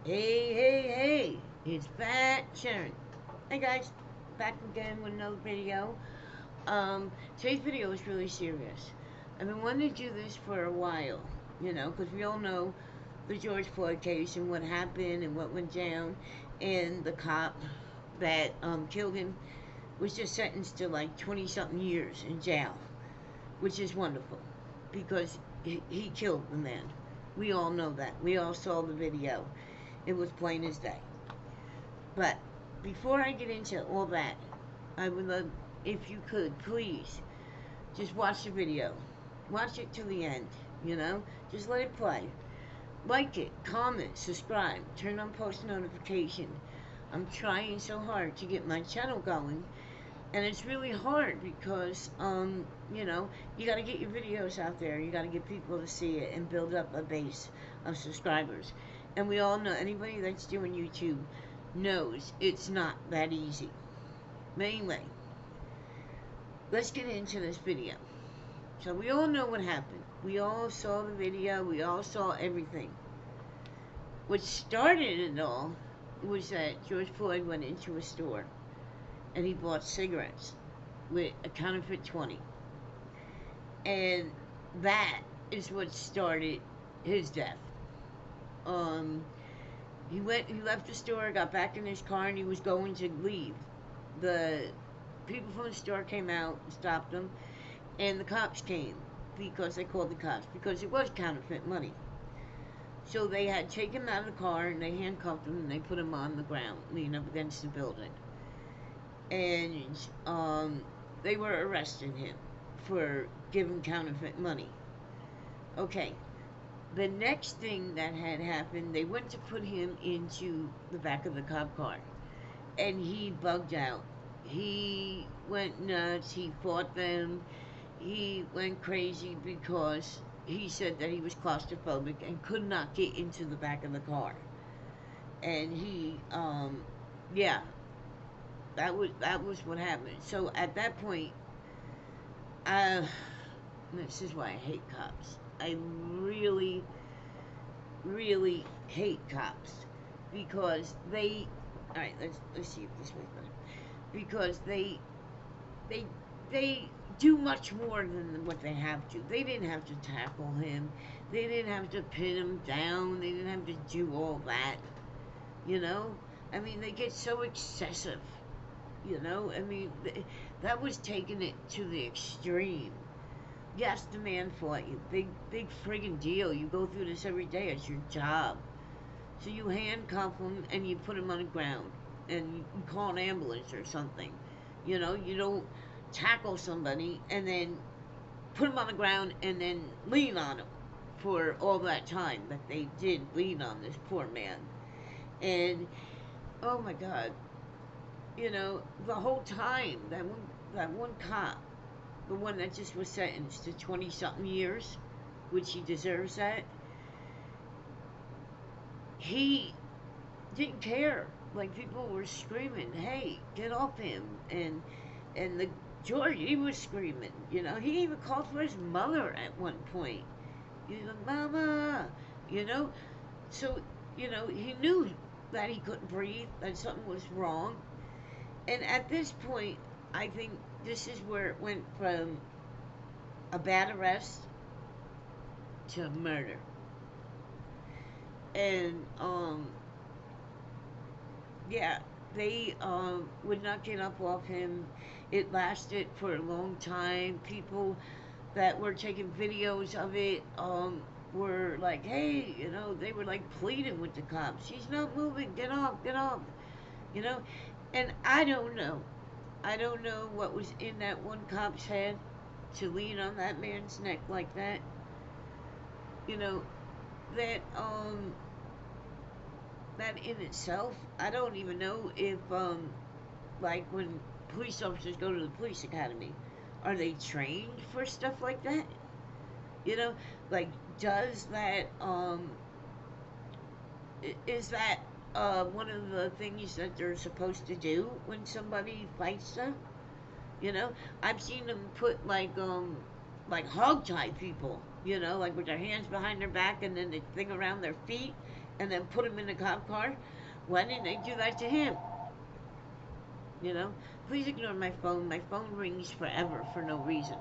Hey, hey, hey, it's Fat Sharon. Hey guys, back again with another video. Today's video is really serious. I've been wanting to do this for a while, because we all know the George Floyd case and what happened and what went down, and the cop that killed him was just sentenced to like 20 something years in jail, which is wonderful because he killed the man. We all know that. We all saw the video. It was plain as day. But before I get into all that, I would love if you could please just watch the video. Watch it to the end, you know? Just let it play. Like it, comment, subscribe, turn on post notification. I'm trying so hard to get my channel going, and it's really hard because you got to get your videos out there. You got to get people to see it and build up a base of subscribers. And we all know, anybody that's doing YouTube knows it's not that easy. But anyway, let's get into this video. So we all know what happened. We all saw the video. We all saw everything. What started it all was that George Floyd went into a store and he bought cigarettes with a counterfeit 20. And that is what started his death. Um, he left the store, got back in his car, and he was going to leave. The people from the store came out and stopped him, and the cops came because they called the cops because it was counterfeit money. So they had taken him out of the car and they handcuffed him and they put him on the ground, leaning up against the building. And they were arresting him for giving counterfeit money. Okay, the next thing that had happened, they went to put him into the back of the cop car, and he bugged out. He went nuts. He fought them. He went crazy because he said that he was claustrophobic and could not get into the back of the car. And yeah, that was what happened. So at that point, uh, this is why I hate cops. I really, really hate cops because they. All right, let's see if this makes better. Because they they do much more than what they have to. They didn't have to tackle him. They didn't have to pin him down. They didn't have to do all that. You know, I mean, they get so excessive. I mean, that was taking it to the extreme. Yes, the man fought you. Big friggin' deal. You go through this every day. It's your job. So you handcuff him and you put him on the ground and you call an ambulance or something. You don't tackle somebody and then put him on the ground and then lean on him for all that time that they did lean on this poor man. And oh my God, the whole time that one cop, the one that just was sentenced to 20 something years, which he deserves that, he didn't care. Like people were screaming, "Hey, get off him!" And the George, he was screaming. He even called for his mother at one point. He's like, "Mama," you know. So he knew that he couldn't breathe, that something was wrong. And at this point, I think this is where it went from a bad arrest to murder. And yeah, they would not get up off him. It lasted for a long time. People that were taking videos of it were like, hey, they were like pleading with the cops. He's not moving. Get off, get off. You know, and I don't know. I don't know what was in that one cop's head to lean on that man's neck like that. You know, that that in itself, I don't even know if like when police officers go to the police academy, are they trained for stuff like that? You know, like does that is that one of the things that they're supposed to do when somebody fights them? You know, I've seen them put like hog tie people. Like with their hands behind their back and then the thing around their feet, and then put him in a cop car. Why didn't they do that to him? You know? Please ignore my phone. My phone rings forever for no reason.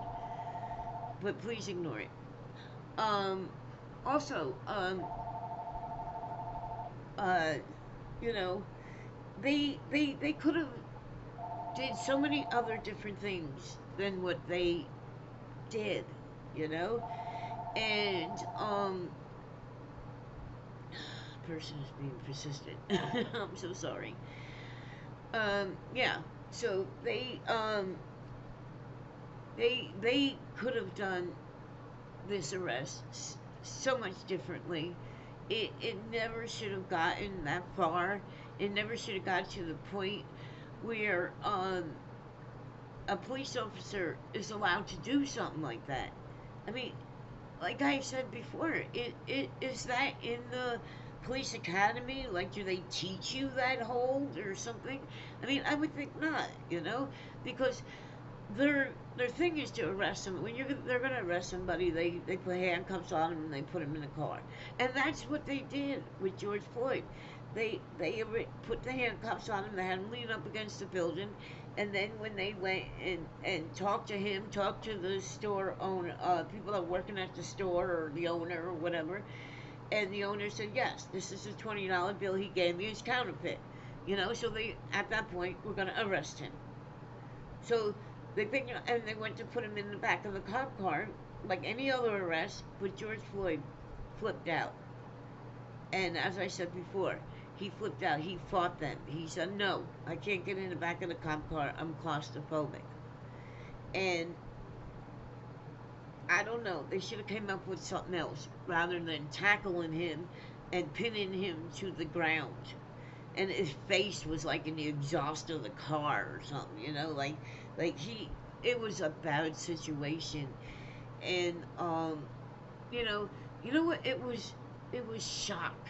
But please ignore it. Um, also, uh, you know, they could have did so many other different things than what they did, you know? And, person is being persistent. I'm so sorry. Yeah. So they could have done this arrest so much differently. It never should have gotten that far. It never should have got to the point where a police officer is allowed to do something like that. I mean, like I said before, it is that in the police academy? Like, do they teach you that hold or something? I mean, I would think not, you know, because their thing is to arrest them. When they're gonna arrest somebody, they put handcuffs on them and they put them in a car, and that's what they did with George Floyd. They put the handcuffs on him. They had him lean up against the building, and then when they went and talked to him, talked to the store owner, people that are working at the store or the owner or whatever, and the owner said yes, this is a $20 bill he gave me. It's counterfeit, you know. So they at that point were gonna arrest him. So they picked him and they went to put him in the back of the cop car like any other arrest, but George Floyd flipped out. And as I said before, he flipped out. He fought them. He said, no, I can't get in the back of the cop car. I'm claustrophobic. And I don't know. They should have came up with something else rather than tackling him and pinning him to the ground. And his face was like in the exhaust of the car or something, you know, like it was a bad situation. And you know, you know what, it was shock,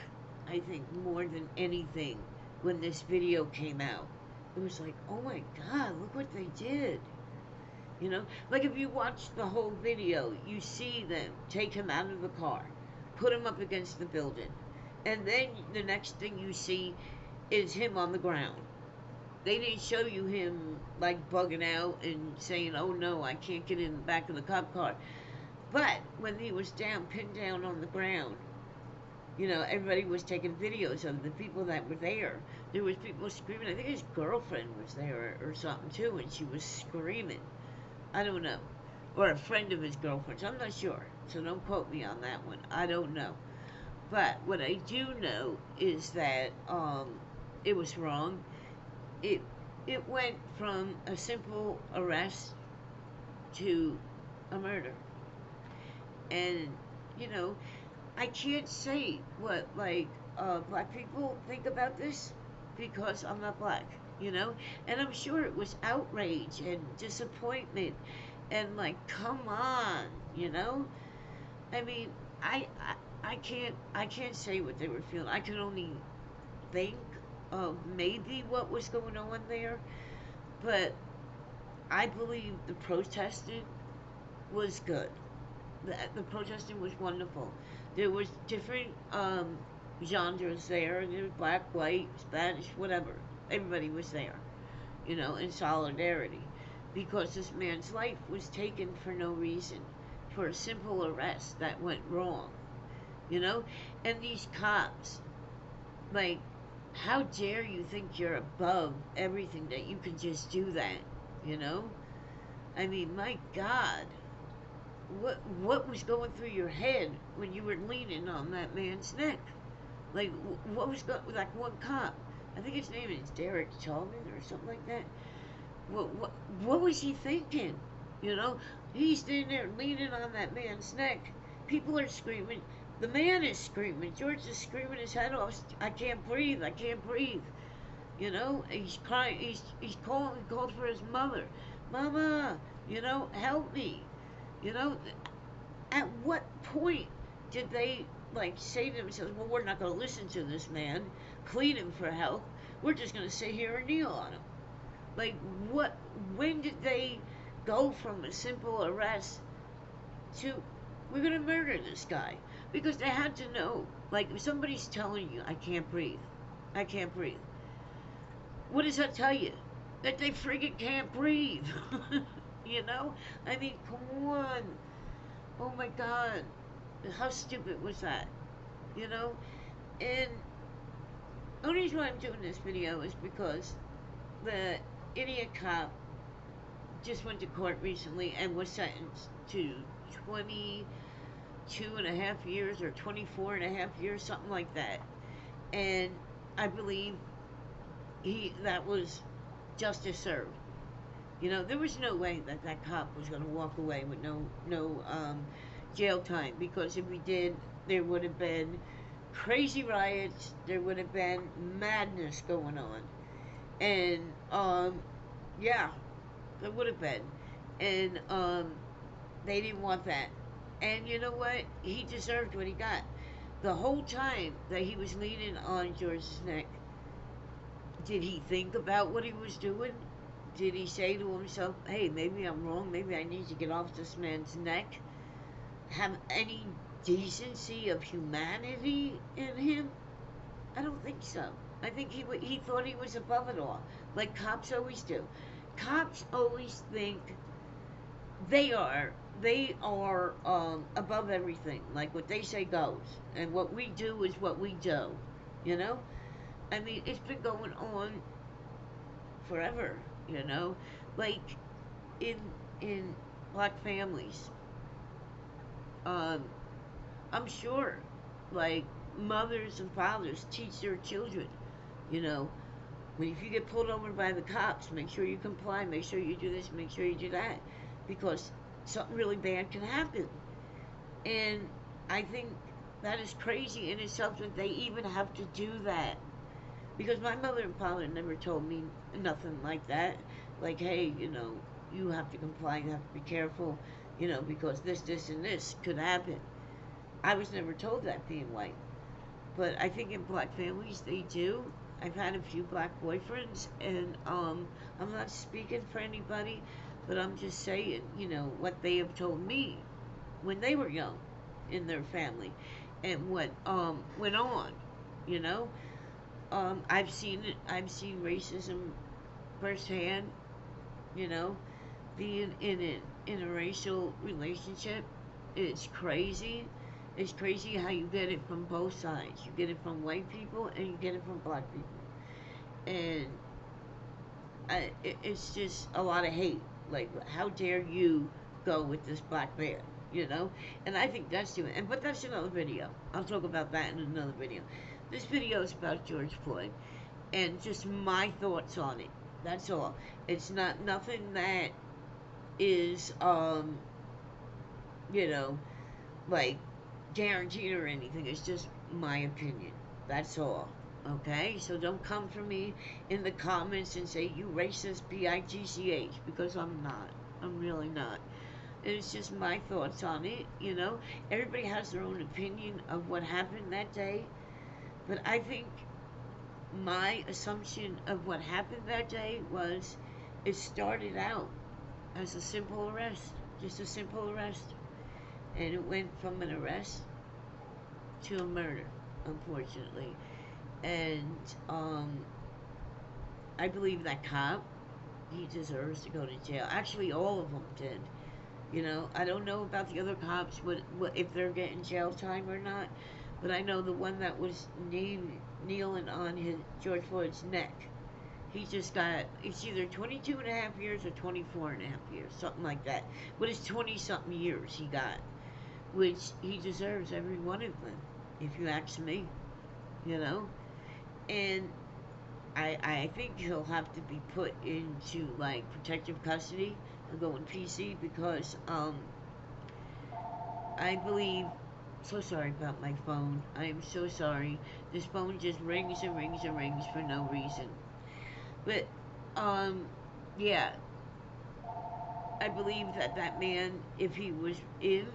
I think, more than anything. When this video came out, it was like, oh my god, look what they did, you know. Like, if you watch the whole video, you see them take him out of the car, put him up against the building, and then the next thing you see is him on the ground. They didn't show you him like bugging out and saying, oh no, I can't get in the back of the cop car. But when he was down, pinned down on the ground, you know, everybody was taking videos of the people that were there. There was people screaming. I think his girlfriend was there or something too, and she was screaming. I don't know. Or a friend of his girlfriend's. I'm not sure. So don't quote me on that one. I don't know. But what I do know is that it was wrong. It went from a simple arrest to a murder. And, you know, I can't say what, like, black people think about this because I'm not black, you know? And I'm sure it was outrage and disappointment and, like, come on, you know? I mean, I can't say what they were feeling. I can only think of maybe what was going on there. But I believe the protesting was good. The protesting was wonderful. There was different genres there. There was black, white, Spanish, whatever. Everybody was there, you know, in solidarity. Because this man's life was taken for no reason. For a simple arrest that went wrong, you know? And these cops, like, how dare you think you're above everything that you can just do that, you know? I mean, my God. What was going through your head when you were leaning on that man's neck? Like, what was going, like, one cop, I think his name is Derek Chauvin or something like that. What was he thinking? You know, he's in there leaning on that man's neck. People are screaming. The man is screaming. George is screaming his head off. I can't breathe. I can't breathe. You know, he's crying. He's calling. He called for his mother. Mama, you know, help me. You know, at what point did they, like, say to themselves, well, we're not going to listen to this man, plead him for help. We're just going to sit here and kneel on him. Like, what, when did they go from a simple arrest to, we're going to murder this guy? Because they had to know Like, if somebody's telling you, I can't breathe, I can't breathe, what does that tell you? That they friggin' can't breathe. You know? I mean, come on. Oh my god. How stupid was that? You know? And the only reason why I'm doing this video is because the idiot cop just went to court recently and was sentenced to 22.5 years or 24.5 years, something like that. And I believe that was justice served. You know, there was no way that that cop was going to walk away with no jail time, because if he did, there would have been crazy riots. There would have been madness going on, and yeah, there would have been, and they didn't want that. And you know what? He deserved what he got. The whole time that he was leaning on George's neck, did he think about what he was doing? Did he say to himself, hey, maybe I'm wrong, maybe I need to get off this man's neck? Have any decency of humanity in him? I don't think so. I think he thought he was above it all, like cops always do. Cops always think they are above everything. Like, what they say goes, and what we do is what we do. You know? I mean, it's been going on forever. You know, like in black families, um, I'm sure, like, mothers and fathers teach their children, you know, when if you get pulled over by the cops, make sure you comply, make sure you do this, make sure you do that, because something really bad can happen. And I think that is crazy in itself that they even have to do that. Because my mother and father never told me nothing like that. Like, hey, you know, you have to comply, you have to be careful, you know, because this, and this could happen. I was never told that being white. But I think in black families they do. I've had a few black boyfriends, and I'm not speaking for anybody, but I'm just saying, you know, what they have told me when they were young in their family, and what went on, you know. I've seen it. I've seen racism firsthand. You know, being in a racial relationship, it's crazy. It's crazy how you get it from both sides. You get it from white people and you get it from black people, and it's just a lot of hate. Like, how dare you go with this black man? You know, and I think that's doing. And but that's another video. I'll talk about that in another video. This video is about George Floyd and just my thoughts on it. That's all. It's not nothing that is you know, like, guaranteed or anything. It's just my opinion. That's all. Okay? So don't come for me in the comments and say you racist bitch, because I'm not. I'm really not. It's just my thoughts on it, you know. Everybody has their own opinion of what happened that day. But I think my assumption of what happened that day was it started out as a simple arrest, just a simple arrest. And it went from an arrest to a murder, unfortunately. And I believe that cop, he deserves to go to jail. Actually, all of them did. You know, I don't know about the other cops, what if they're getting jail time or not. But I know the one that was kneeling on George Floyd's neck, he just got, it's either 22.5 years or 24.5 years, something like that. But it's 20-something years he got, which he deserves every one of them, if you ask me, you know. And I think he'll have to be put into, like, protective custody and go in PC, because I believe, so sorry about my phone. I am so sorry. This phone just rings and rings and rings for no reason. But, yeah, I believe that that man, if he was in,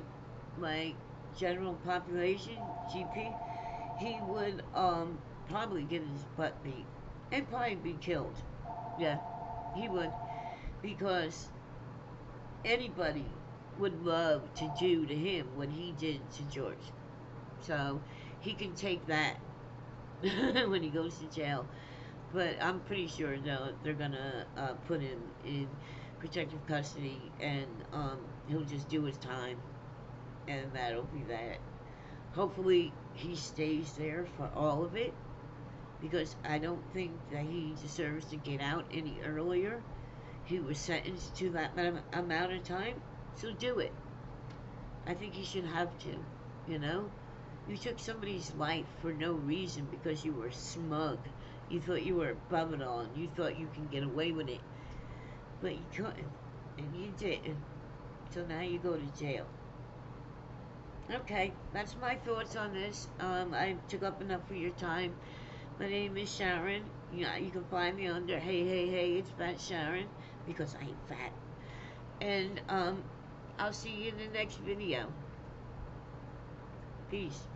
like, general population, GP, he would, probably get his butt beat and probably be killed. Yeah, he would, because anybody would love to do to him what he did to George. So he can take that when he goes to jail. But I'm pretty sure they're gonna put him in protective custody, and he'll just do his time, and that'll be that. Hopefully, he stays there for all of it, because I don't think that he deserves to get out any earlier. He was sentenced to that amount of time, so do it. I think he should have to, you know? You took somebody's life for no reason because you were smug. You thought you were above it all, and you thought you can get away with it. But you couldn't, and you didn't. So now you go to jail. Okay, that's my thoughts on this. I took up enough of your time. My name is Sharon. You can find me under Hey Hey Hey It's Fat Sharon, because I ain't fat. And I'll see you in the next video. Peace.